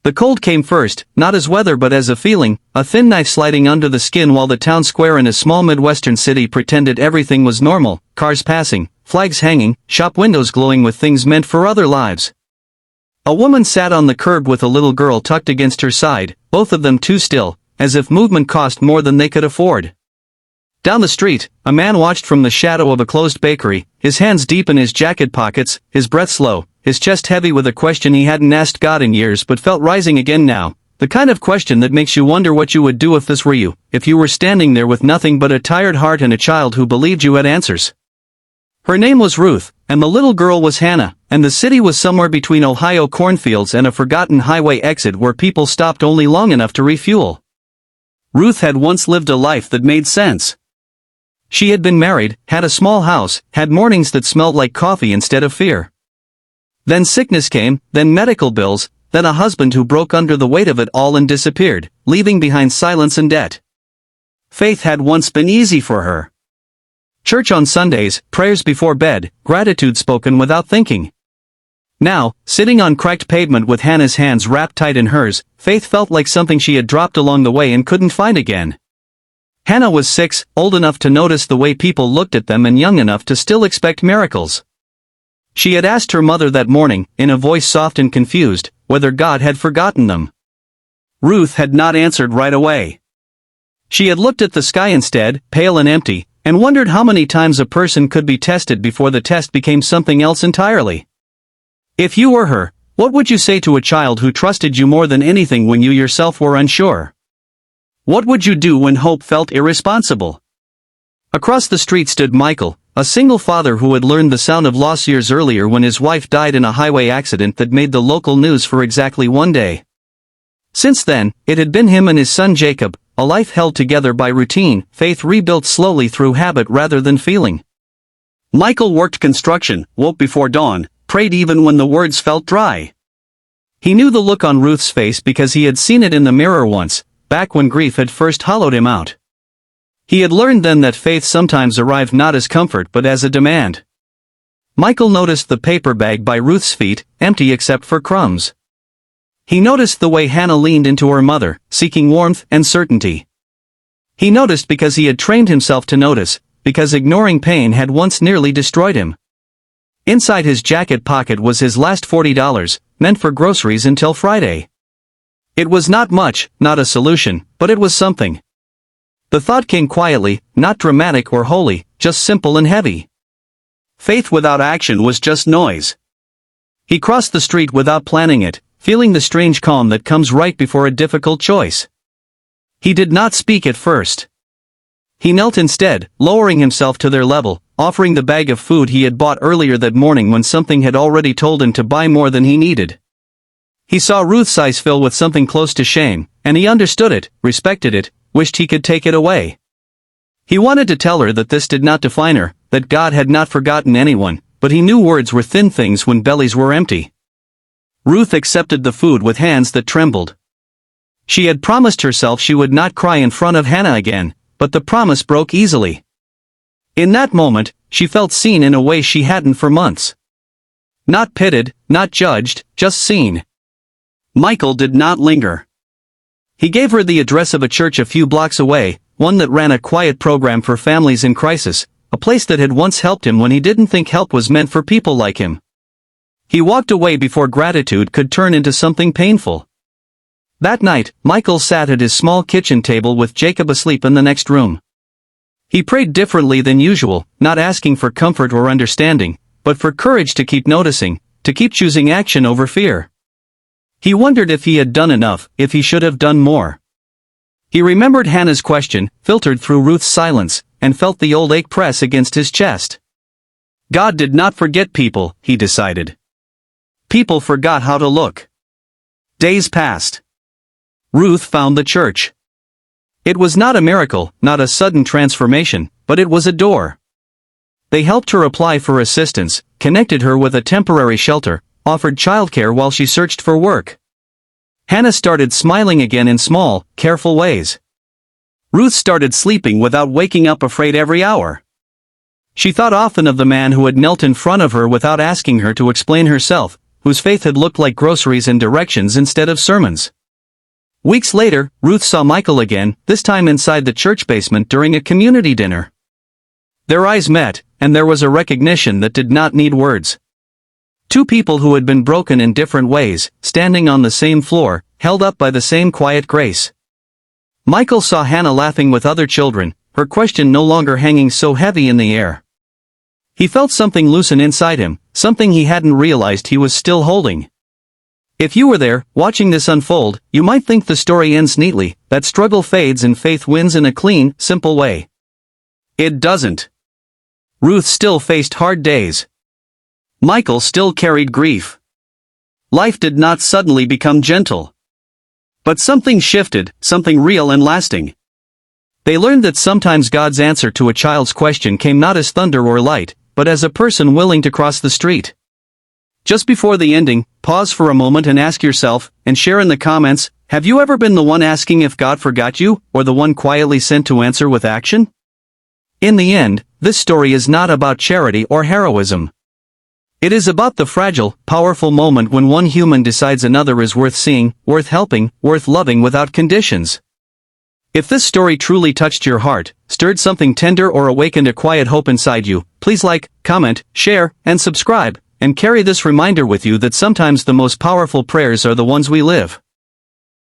The cold came first, not as weather but as a feeling, a thin knife sliding under the skin while the town square in a small Midwestern city pretended everything was normal, cars passing, flags hanging, shop windows glowing with things meant for other lives. A woman sat on the curb with a little girl tucked against her side, both of them too still, as if movement cost more than they could afford. Down the street, a man watched from the shadow of a closed bakery, his hands deep in his jacket pockets, his breath slow, his chest heavy with a question he hadn't asked God in years but felt rising again now, the kind of question that makes you wonder what you would do if this were you, if you were standing there with nothing but a tired heart and a child who believed you had answers. Her name was Ruth, and the little girl was Hannah, and the city was somewhere between Ohio cornfields and a forgotten highway exit where people stopped only long enough to refuel. Ruth had once lived a life that made sense. She had been married, had a small house, had mornings that smelled like coffee instead of fear. Then sickness came, then medical bills, then a husband who broke under the weight of it all and disappeared, leaving behind silence and debt. Faith had once been easy for her. Church on Sundays, prayers before bed, gratitude spoken without thinking. Now, sitting on cracked pavement with Hannah's hands wrapped tight in hers, Faith felt like something she had dropped along the way and couldn't find again. Hannah was 6, old enough to notice the way people looked at them and young enough to still expect miracles. She had asked her mother that morning, in a voice soft and confused, whether God had forgotten them. Ruth had not answered right away. She had looked at the sky instead, pale and empty, and wondered how many times a person could be tested before the test became something else entirely. If you were her, what would you say to a child who trusted you more than anything when you yourself were unsure? What would you do when hope felt irresponsible? Across the street stood Michael, a single father who had learned the sound of loss years earlier when his wife died in a highway accident that made the local news for exactly one day. Since then, it had been him and his son Jacob, a life held together by routine, faith rebuilt slowly through habit rather than feeling. Michael worked construction, woke before dawn, prayed even when the words felt dry. He knew the look on Ruth's face because he had seen it in the mirror once, back when grief had first hollowed him out. He had learned then that faith sometimes arrived not as comfort but as a demand. Michael noticed the paper bag by Ruth's feet, empty except for crumbs. He noticed the way Hannah leaned into her mother, seeking warmth and certainty. He noticed because he had trained himself to notice, because ignoring pain had once nearly destroyed him. Inside his jacket pocket was his last $40, meant for groceries until Friday. It was not much, not a solution, but it was something. The thought came quietly, not dramatic or holy, just simple and heavy. Faith without action was just noise. He crossed the street without planning it, feeling the strange calm that comes right before a difficult choice. He did not speak at first. He knelt instead, lowering himself to their level, offering the bag of food he had bought earlier that morning when something had already told him to buy more than he needed. He saw Ruth's eyes fill with something close to shame, and he understood it, respected it, wished he could take it away. He wanted to tell her that this did not define her, that God had not forgotten anyone, but he knew words were thin things when bellies were empty. Ruth accepted the food with hands that trembled. She had promised herself she would not cry in front of Hannah again, but the promise broke easily. In that moment, she felt seen in a way she hadn't for months. Not pitted, not judged, just seen. Michael did not linger. He gave her the address of a church a few blocks away, one that ran a quiet program for families in crisis, a place that had once helped him when he didn't think help was meant for people like him. He walked away before gratitude could turn into something painful. That night, Michael sat at his small kitchen table with Jacob asleep in the next room. He prayed differently than usual, not asking for comfort or understanding, but for courage to keep noticing, to keep choosing action over fear. He wondered if he had done enough, if he should have done more. He remembered Hannah's question, filtered through Ruth's silence, and felt the old ache press against his chest. God did not forget people, he decided. People forgot how to look. Days passed. Ruth found the church. It was not a miracle, not a sudden transformation, but it was a door. They helped her apply for assistance, connected her with a temporary shelter, offered childcare while she searched for work. Hannah started smiling again in small, careful ways. Ruth started sleeping without waking up afraid every hour. She thought often of the man who had knelt in front of her without asking her to explain herself, whose faith had looked like groceries and directions instead of sermons. Weeks later, Ruth saw Michael again, this time inside the church basement during a community dinner. Their eyes met, and there was a recognition that did not need words. Two people who had been broken in different ways, standing on the same floor, held up by the same quiet grace. Michael saw Hannah laughing with other children, her question no longer hanging so heavy in the air. He felt something loosen inside him, something he hadn't realized he was still holding. If you were there, watching this unfold, you might think the story ends neatly, that struggle fades and faith wins in a clean, simple way. It doesn't. Ruth still faced hard days. Michael still carried grief. Life did not suddenly become gentle. But something shifted, something real and lasting. They learned that sometimes God's answer to a child's question came not as thunder or light, but as a person willing to cross the street. Just before the ending, pause for a moment and ask yourself, and share in the comments, have you ever been the one asking if God forgot you, or the one quietly sent to answer with action? In the end, this story is not about charity or heroism. It is about the fragile, powerful moment when one human decides another is worth seeing, worth helping, worth loving without conditions. If this story truly touched your heart, stirred something tender or awakened a quiet hope inside you, please like, comment, share, and subscribe, and carry this reminder with you that sometimes the most powerful prayers are the ones we live.